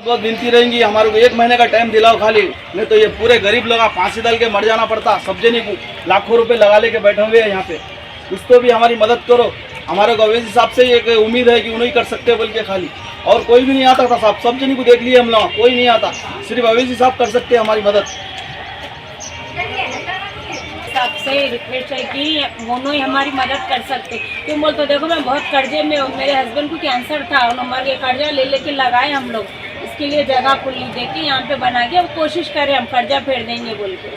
बहुत विनती रहेंगी, हमारे को 1 महीने का टाइम दिलाओ खाली, नहीं तो ये पूरे गरीब लोग फांसी डाल के मर जाना पड़ता। सब जने को लाखों रुपए लगा लेके बैठे हुए हैं यहाँ पे, कुछ तो भी हमारी मदद करो। हमारे को अवैसी साहब से एक उम्मीद है कि उन्हीं कर सकते बोल के खाली, और कोई भी नहीं आता था साहब, सब जने को देख लिए हम लोग, कोई नहीं आता, सिर्फ अवैसी साहब कर सकते हैं हमारी मदद। सबसे रिक्वेस्ट है कि दोनों ही हमारी मदद कर सकते। क्यों बोल तो देखो मैं बहुत कर्जे में हूँ, मेरे हस्बैंड को कैंसर था, उन्होंने ये कर्जा ले लेके लगाए हम लोग, इसके लिए जगह खुली देखी यहाँ पे बना के, अब कोशिश करें हम कर्जा फेर देंगे बोल के।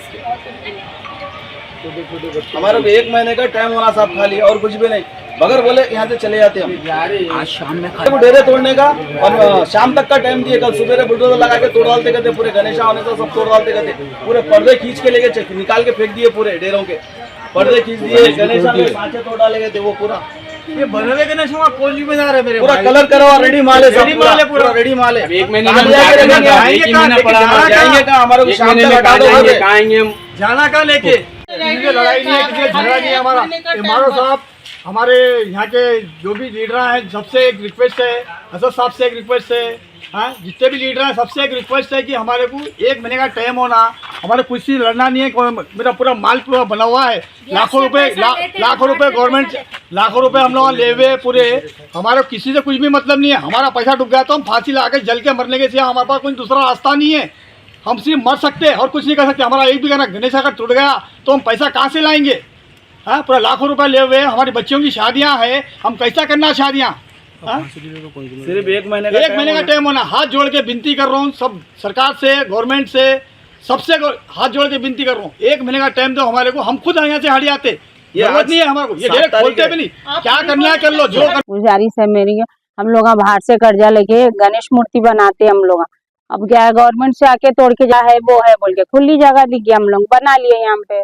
हमारे को 1 महीने का टाइम होना साहब खाली, और कुछ भी नहीं, बगैर बोले यहाँ से चले जाते हम। आज शाम में डेरे तोड़ने का और शाम तक का टाइम दिए, कल सुबह बुलडोजर लगा के तोड़ डालते कहते, पूरे गणेशा होने से सब तोड़ डालते कहते, पूरे पर्दे खींच के लेके निकाल के फेंक दिए, पूरे डेरों के पर्दे खींच दिए, गणेशा में सांचे तोड़ डाले गए थे वो पूरा। ये बने हुए गणेश कौन जिम्मेदार है मेरे पूरा कलर करा हुआ रेडी माल है, रेडी माल है, पूरा रेडी माल है। 1 महीने जाएंगे कहाँ, हमारे को शाम तक हटा दो, जाना कहाँ लेके, लड़ाई नहीं है, किसी झगड़ा नहीं है हमारा। एमआरओ साहब, हमारे यहाँ के जो भी लीडर हैं, सबसे एक रिक्वेस्ट है, असद साहब से एक रिक्वेस्ट है, हाँ जितने भी लीडर हैं सबसे एक रिक्वेस्ट है कि हमारे को 1 महीने का टाइम होना, हमारे कुछ भी लड़ना नहीं है। मेरा पूरा माल पूरा बना हुआ है, लाखों रुपए गवर्नमेंट, लाखों रुपए हम लोग ले हुए पूरे, हमारे किसी से कुछ भी मतलब नहीं है। हमारा पैसा डूब गया तो हम फांसी लगा के जल के मरने के सिवा हमारे पास कोई दूसरा रास्ता नहीं है, हम सिर्फ मर सकते हैं और कुछ नहीं कर सकते। हमारा एक भी गाना गणेश अगर टूट गया तो हम पैसा कहाँ से लाएंगे? हाँ पूरा लाखों रुपए ले हुए, हमारी बच्चियों की शादियां हैं, हम कैसा करना शादियां? सिर्फ 1 महीने का टाइम होना। हाथ जोड़ के विनती कर रहा हूँ सब सरकार से, गवर्नमेंट से, सबसे हाथ जोड़ के विनती कर रहा हूँ, 1 महीने का टाइम दो हमारे को, हम खुद यहाँ से हट जाते, जरूरत नहीं है हमारे को, ये डायरेक्ट खोलते भी नहीं, क्या करना है कर लो, जो गुजारिश है मेरी। हम लोग बाहर से कर्जा लेके गणेश मूर्ति बनाते हम लोग, अब क्या है गवर्नमेंट से आके तोड़ के जा है वो है बोल के खुली जगह दी गई, हम लोग बना लिए यहाँ पे।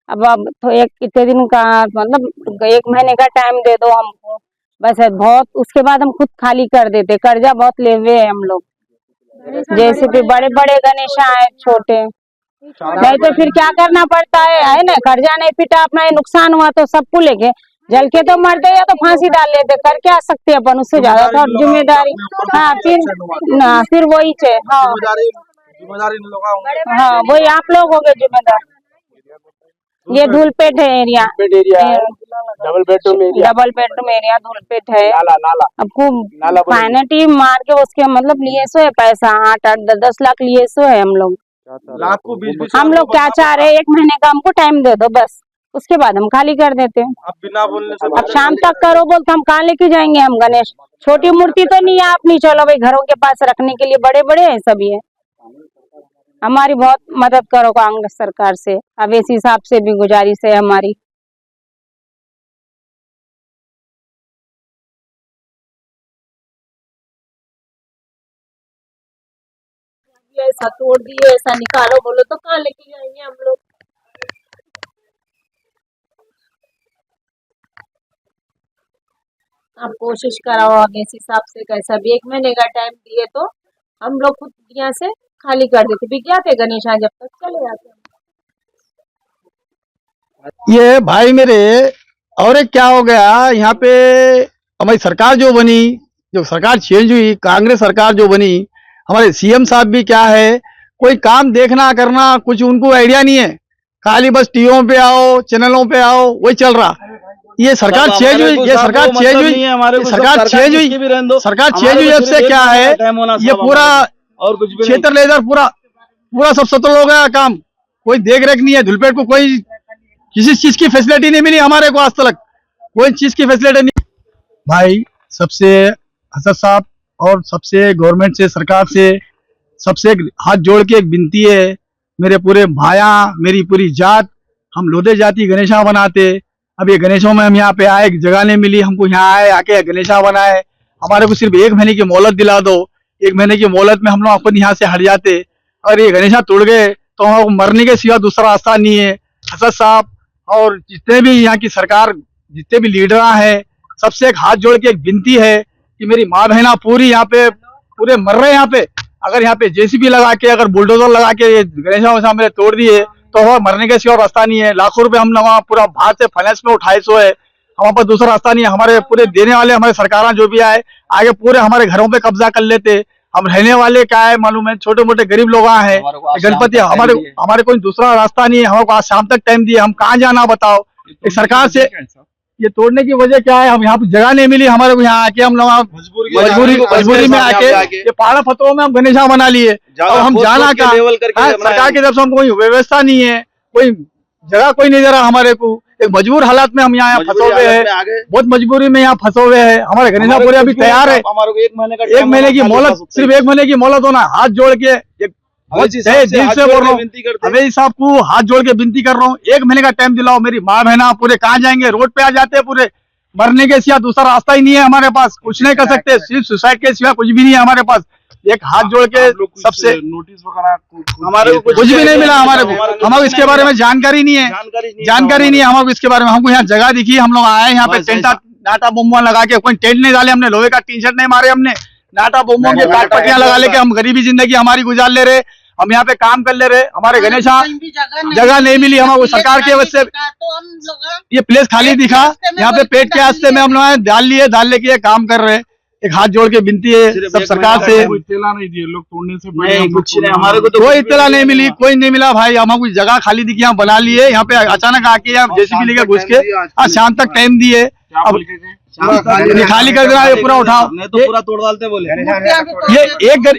अब तो एक कितने दिन का मतलब 1 महीने का टाइम दे दो हमको बस है बहुत, उसके बाद हम खुद खाली कर देते, कर्जा बहुत ले हुए हैं हम लोग। जैसे कि बड़े बड़े गणेशा है, छोटे नहीं तो फिर क्या करना पड़ता है ना, कर्जा नहीं पिटा, अपना ये नुकसान हुआ तो सबको लेके जल के तो मरते या तो फांसी डाल लेते, कर क्या सकते अपन, उससे ज्यादा तो जिम्मेदारी। हाँ फिर वही है, हाँ वही आप लोग हो गए जिम्मेदार। ये धूलपेट है area, double bedroom area Dhoolpet है। अब खूब फाइनेटी मार के उसके मतलब लिए सो है पैसा, 8-10 लाख लिए सो है हम लोग। हम लोग क्या चाह रहे हैं, 1 महीने का हमको टाइम दे दो बस, उसके बाद हम खाली कर देते हैं। अब शाम तक करो बोल तो हम कहाँ लेके जाएंगे हम गणेश? छोटी मूर्ति तो नहीं है अपनी, चलो भाई घरों के पास रखने के लिए बड़े बड़े हैं सभी है। हमारी बहुत मदद करो कांग्रेस सरकार से, अब इस हिसाब से भी गुजारिश है हमारी। ऐसा तोड़ दिए, ऐसा निकालो बोलो तो कहाँ लेके जाएंगे हम लोग? आप कोशिश कराओ आगे इस हिसाब से, कैसा भी 1 महीने का टाइम दिए तो हम लोग खुद यहाँ से खाली कर देते, बिक जाते गणेश जब तक चले जाते। ये भाई मेरे, और एक क्या हो गया यहाँ पे, हमारी सरकार जो बनी, जो सरकार चेंज हुई, कांग्रेस सरकार जो बनी, हमारे सीएम साहब भी क्या है, कोई काम देखना करना कुछ उनको आइडिया नहीं है, खाली बस टीवियों पे आओ, चैनलों पे आओ, वही चल रहा। ये सरकार चेंज हुई, ये सरकार चेंज हुई, सरकार चेंज हुई, सरकार चेंज हुई, अब से क्या है ये पूरा और कुछ भी क्षेत्र लेकर पूरा सब सतर्क हो गया काम, कोई देख रेख नहीं है। धुलपेट को कोई किसी चीज की फैसिलिटी नहीं मिली हमारे को, आज तक कोई चीज की फैसिलिटी नहीं। भाई सबसे असद साहब और सबसे गवर्नमेंट से, सरकार से सबसे हाथ जोड़ के एक विनती है, मेरे पूरे भाया, मेरी पूरी जात, हम लोधे जाति गणेशा बनाते, अब ये गणेशों में हम यहाँ पे आए, जगह नहीं मिली हमको, यहाँ आए आके गणेशा बनाए, हमारे को सिर्फ 1 महीने की मोहलत दिला दो, 1 महीने की मोहलत में हम लोग अपन यहाँ से हट जाते, और ये गणेशा तोड़ गए तो हम मरने के सिवा दूसरा रास्ता नहीं है। असद साहब और जितने भी यहाँ की सरकार, जितने भी लीडर हैं, सबसे एक हाथ जोड़ के एक विनती है कि मेरी माँ बहना पूरी यहाँ पे पूरे मर रहे हैं यहाँ पे, अगर यहाँ पे जेसीबी लगा के, अगर बुलडोजर लगा के ये गणेशा वैसा मेरे तोड़ दिए तो हमारा मरने के सिवा रास्ता नहीं है। लाखों रुपए हम लोग पूरा बाहर से फाइनेंस में उठाए सो है, हमारे पास दूसरा रास्ता नहीं है। हमारे पूरे देने वाले हमारे सरकार जो भी आए आगे पूरे हमारे घरों पे कब्जा कर लेते, हम रहने वाले क्या है मालूम है, छोटे मोटे गरीब लोग हैं। हमारे को आज शाम गणपति तक time हमारे दिए। हमारे कोई दूसरा रास्ता नहीं है, हमारे को आज शाम तक टाइम दिए, हम कहाँ जाना बताओ। एक सरकार से ये तोड़ने की वजह क्या है, हम यहाँ पे जगह नहीं मिली हमारे को, यहाँ आके हम लोग मजबूरी में आके ये पहाड़ पत्थरों में हम गणेशा बना लिए। अब हम जाना क्या, सरकार की तरफ से हमको कोई व्यवस्था नहीं है, कोई जगह कोई नहीं दे रहा हमारे को। एक मजबूर हालात में हम यहाँ फंसे हुए हैं, बहुत मजबूरी में यहाँ फंसे हुए हैं। हमारे गणेशा पूरे अभी तैयार है, हमारे को 1 महीने का एक महीने की मोहलत, सिर्फ 1 महीने की मोहलत होना। हाथ जोड़ के बहुत दिल से बोल रहा हूँ, हमें साहब को हाथ जोड़ के विनती कर रहा हूँ, 1 महीने का टाइम दिलाओ। मेरी माँ बहना पूरे कहाँ जाएंगे, रोड पे आ जाते हैं पूरे, मरने के सिवा दूसरा रास्ता ही नहीं है हमारे पास, कुछ नहीं कर सकते, सिर्फ सुसाइड के सिवा कुछ भी नहीं है हमारे पास। एक हाथ जोड़ के सबसे नोटिस वगैरह हमारे को कुछ भी नहीं मिला, हमारे को हमारे इसके बारे में जानकारी नहीं है, जानकारी नहीं है हमारे इसके बारे में। हमको यहाँ जगह दिखी, हम लोग आए यहाँ पे, टेंट नाटा बोम्बा लगा के, कोई टेंट नहीं डाले हमने, लोहे का टी शर्ट नहीं मारे हमने, नाटा बोम्बों के काट पट्टियां लगा लेके हम गरीबी जिंदगी हमारी गुजार ले रहे, हम यहाँ पे काम कर ले रहे। हमारे गणेशा जगह नहीं मिली हमको सरकार की वजह से, ये प्लेस खाली दिखा, यहाँ पे पेट के वास्ते में हम लोग डाल लेके काम कर रहे हैं। एक हाथ जोड़ के विनती है सब सरकार से, इत्तेला नहीं दिए लोग तोड़ने से नहीं, कुछ नहीं, हमारे को तो कोई इत्तला नहीं मिली, कोई नहीं मिला भाई। हमको जगह खाली दिखी, यहाँ बना लिए, यहाँ पे अचानक आके यहाँ जेसीबी लेके घुस के आज शाम तक टाइम दिए, अब खाली कर देना, ये पूरा उठाओ, नहीं तो पूरा तोड़ डालते बोले।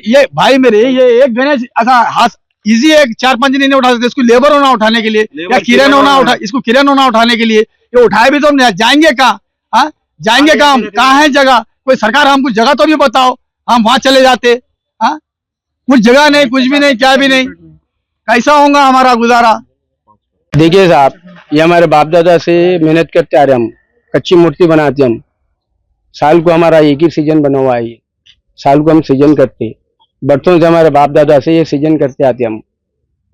ये भाई मेरे, ये एक गणेश ऐसा हाथ इजी है, 4-5 जने नहीं उठा सकते, इसको लेबर होना उठाने के लिए, या किरण होना इसको किरण होना उठाने के लिए, ये उठाए भी तो हम जाएंगे कहाँ, जाएंगे कहाँ, हम कहाँ है जगह, कोई सरकार हमको जगह तो भी बताओ, हम वहां चले जाते। कुछ जगह नहीं, कुछ भी नहीं, क्या भी नहीं, कैसा होगा हमारा गुजारा। देखिए साहब, ये हमारे बाप दादा से मेहनत करते आ रहे, हम कच्ची मूर्ति बनाते, हम साल को हमारा एक ही सीजन बना हुआ है, साल को हम सीजन करते, बरसों से हमारे बाप दादा से ये सीजन करते आते हम।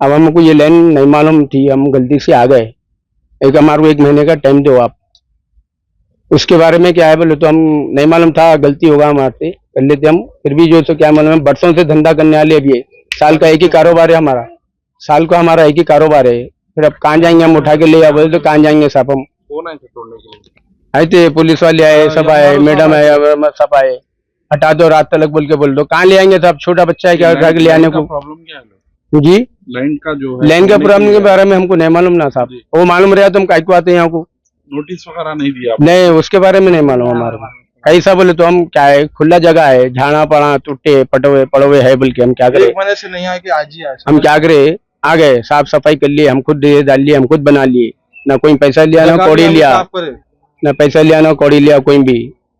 अब हमको ये लाइन नहीं मालूम थी, हम गलती से आ गए, एक हमारे को 1 महीने का टाइम दो आप। उसके बारे में क्या है बोले तो हम नहीं मालूम था, गलती होगा हमारे से, कर लेते हम, फिर भी जो तो क्या मालूम है, बरसों से धंधा करने वाले अभी, साल का एक ही कारोबार है हमारा, साल का हमारा एक ही कारोबार है। फिर अब कहाँ जाएंगे हम, उठा के ले आ बोले तो कहाँ जाएंगे साहब हम। कौन आए थे तोड़ने के लिए? आए थे पुलिस वाले आए, सब आए, मैडम आए, सब आए, हटा दो रात तक बोल दो, कहाँ ले आएंगे साहब, छोटा बच्चा है क्या उठा के ले आने को। प्रॉब्लम क्या है जी, लाइन का जो है, लाइन का प्रॉब्लम के बारे में हमको नहीं मालूम ना साहब, वो मालूम रहा तो हम काय को आते हैं यहाँ को। नोटिस वगैरह नहीं दिया? नहीं, उसके बारे में नहीं मालूम हमारे को, कैसा बोले तो हम क्या है, खुला जगह है, झाड़ा पड़ा टूटे पड़ोए है बोल के हम क्या करें। 1 महीने से नहीं आए कि आज ही आए, हम क्या करे, आ गए, साफ सफाई कर लिए, हम खुद डाल लिए, हम खुद बना लिए, ना कोई पैसा लिया ना कौड़ी लिया, ना पैसा लिया ना कौड़ी लिया, कोई भी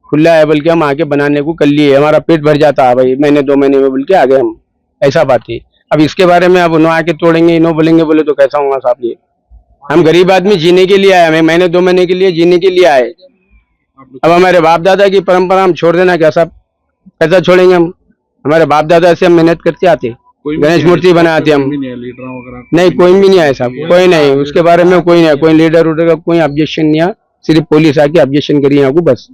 खुला है बोल के हम आके बनाने को कर लिए, हमारा पेट भर जाता है भाई, महीने 2 महीने में बोल के आ गए हम, ऐसा बात है। अब इसके बारे में अब उन्हों आके तोड़ेंगे इन्हों बोलेंगे बोले तो कैसा होगा साहब। ये हम गरीब आदमी जीने के लिए आए, हमें महीने 2 महीने के लिए जीने के लिए आए। अब हमारे बाप दादा की परंपरा हम छोड़ देना क्या साहब, कैसा छोड़ेंगे हम, हमारे बाप दादा से हम मेहनत करते आते, गणेश मूर्ति बनाते हम। लीडर वगैरह नहीं, कोई भी नहीं आया साहब, कोई नहीं, उसके बारे में कोई नहीं, कोई लीडर उडर का कोई ऑब्जेक्शन नहीं है, सिर्फ पुलिस आके ऑब्जेक्शन करी यहाँ को बस,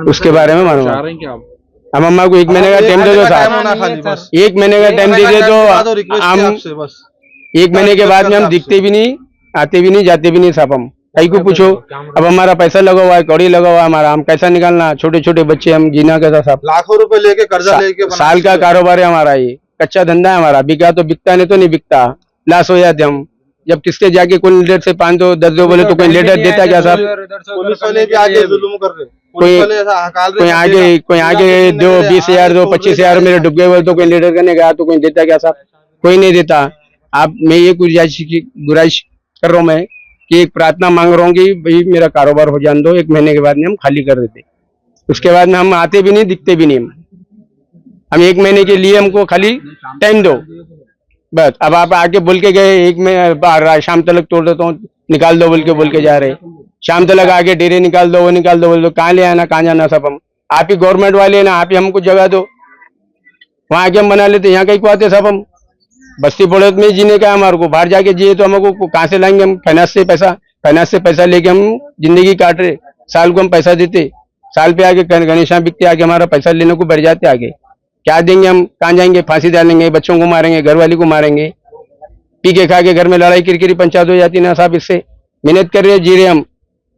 उसके बारे में मालूम। चाह रहे हैं क्या आप? हम अम्मा को 1 महीने का टाइम दे दो साहब, 1 महीने का टाइम दीजिए तो हम 1 महीने के बाद में हम दिखते भी नहीं, आते भी नहीं, जाते भी नहीं साहब। हम कहीं को पूछो, अब हमारा पैसा लगा हुआ है, कौड़ी लगा हुआ है हमारा, हम कैसा निकालना, छोटे छोटे बच्चे, हम जीना कैसा साहब। लाखों रुपए लेके कर्जा लेके साल का कारोबार है हमारा, ये कच्चा धंधा है हमारा, बिका तो बिकता नहीं तो नहीं बिकता, लॉस हो जाते हम। जब किसके जाके कोई लीडर से 500 10 बोले तो कोई लीडर देता क्या साहब, पुलिस वाले भी आगे जुल्म कर रहे, कोई आगे दो 20,000 दो 25,000 मेरे डूब गए बोले तो कोई लीडर करने गया तो कोई देता क्या साहब, कोई नहीं देता। आप मैं ये गुजारिश कर रहा हूँ मैं कि एक प्रार्थना मांग रहा हूँ कि भाई मेरा कारोबार हो जाने दो, 1 महीने के बाद में हम खाली कर देते, उसके बाद में हम आते भी नहीं, दिखते भी नहीं, हम 1 महीने के लिए हमको खाली टाइम दो बस। अब आप आके बोल के गए 1 महीने शाम तक तोड़ देता हूँ, निकाल दो बोल के जा रहे, शाम तक आके डेरे निकाल दो, वो निकाल दो, बोल दो कहाँ ले आना कहाँ जाना सब। हम आप ही गवर्नमेंट वाले ना, आप ही हमको जगह दो, वहाँ आके हम बना लेते, यहाँ कहीं को आते सब। हम बस्ती पड़ोस में जीने का हमारे को, बाहर जाके जिए तो हमको कहाँ से लाएंगे, हम फाइनेंस से पैसा लेके हम जिंदगी काट रहे, साल को हम पैसा देते, साल पे आके गणेशा बिकते, आके हमारा पैसा लेने को बढ़ जाते, आगे क्या देंगे हम, कहाँ जाएंगे, फांसी डालेंगे, बच्चों को मारेंगे, घर वाली को मारेंगे, पी के खा के घर में लड़ाई किरकिरी पंचायत हो जाती ना साहब। इससे मेहनत कर रहे जी रहे हम,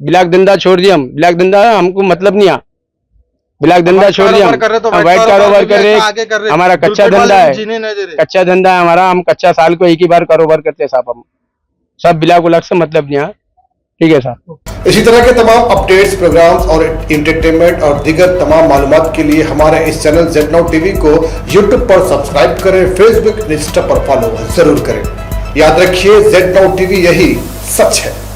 ब्लैक धंधा छोड़ दिया, हम ब्लैक धंधा हमको मतलब नहीं आ, ब्लैक धंधा छोड़ दिया, व्हाइट कारोबार कर रहे, हमारा कच्चा धंधा है, कच्चा धंधा है हमारा, हम कच्चा साल को एक ही बार कारोबार करते हैं साहब, हम सब ब्लैक उलैक से मतलब नहीं है। ठीक है साहब। इसी तरह के तमाम अपडेट्स, प्रोग्राम्स और इंटरटेनमेंट और दीगर तमाम मालूमात के लिए हमारे इस चैनल Z-Now TV को YouTube पर सब्सक्राइब करें, फेसबुक, इंस्टा पर फॉलो जरूर करें। याद रखिए Z-Now TV यही सच है।